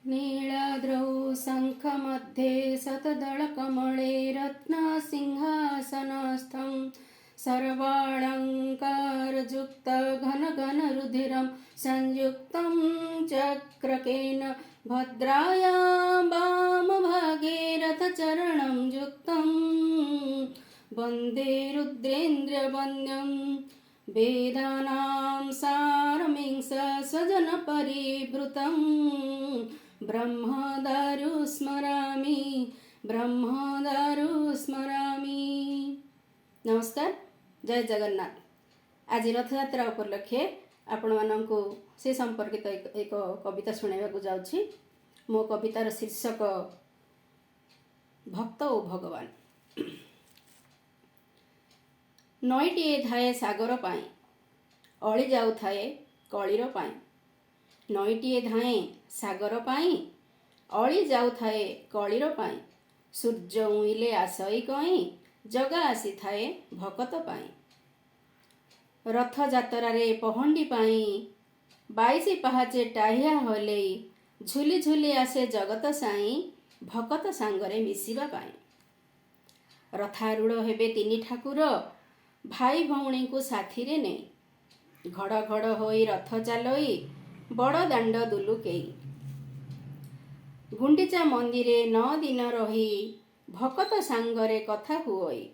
नीलाद्रौ शङ्खमध्ये शतदलकमले रत्नसिंहासनस्थं सर्वालङ्कारयुक्तघनघनरुधिरं संयुक्तं चक्रकेन भद्रायां वामभागे रथचरणं युक्तं वन्दे रुद्रेन्द्रवन्द्यं वेदानां सारमींस स्वजनपरिवृतं ब्रह्मदारु स्मरामि नमस्कार। जय जगन्नाथ। आज रथयात्रा उपलक्षे आपण मानकु से संपर्कित एक कविता सुनाइबाकु जाउछि। मो कवितार शीर्षक भक्त ओ भगवान। नईटिए थाए सागर पाई अली जाऊ थाए कलीर पाई। नईटिए धाए सागर पाई अली जाऊ थाए कलीर पाई। सूर्य उइले आसई कई जगा आसी थाए भकत पाई। रथ जातरारे पहंडी पाई 22 पाहाचे टाहिया हलेई झुली झुली आसे जगत साई भकत सांगरे मिसिबा पाई। रथारूढ़ हेबे तिनि ठाकुर भाई भौणी को साथी रे नहीं। घड़ घड़ होई रथ चालोई बड़ दांड दुलुकेई। गुंडीचा मंदिरे 9 दिन रही भकत सांगरे कथा हुई।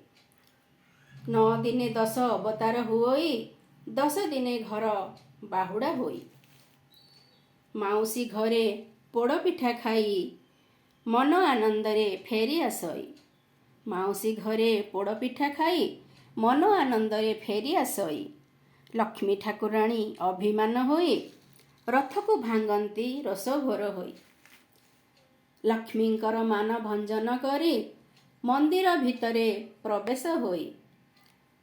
9 दिने 10 अवतार हुई 10 दिने घर बाहुड़ा हुई। माउसी घरे पोड़ पिठा खाई मन आनंदरे फेरी आसई। माउसी घरे पोड़ पिठा खाई मन आनंदरे फेरी आसई। लक्ष्मी ठाकुराणी अभिमान होई रथ को भांगती रस घोर होई। लक्ष्मींकर मान भंजन करी मंदिर भितरे प्रवेश होई।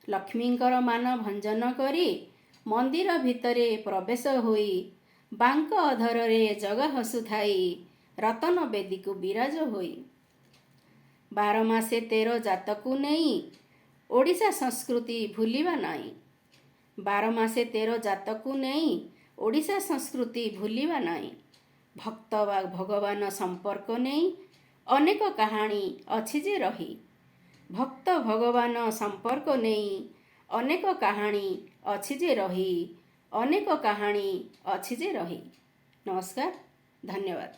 लक्ष्मींकर मान भंजन करी मंदिर भितरे प्रवेश होई। बांक अधରରେ जग हसुथाई रतन बेदी को विराज होई। 12 मासे 13 जातकु नहीं ओडिशा संस्कृति भूलिबा नाई। 12 मासे 13 जातकु नहीं ओडिशा संस्कृति भूलिबा नाई। भक्त वा भगवान संपर्क नहीं अनेक कहानी अछि जे रही। भक्त भगवान संपर्क नहीं अनेक कहानी अछि जे रही। अनेक कहानी अछि जे रही। नमस्कार, धन्यवाद।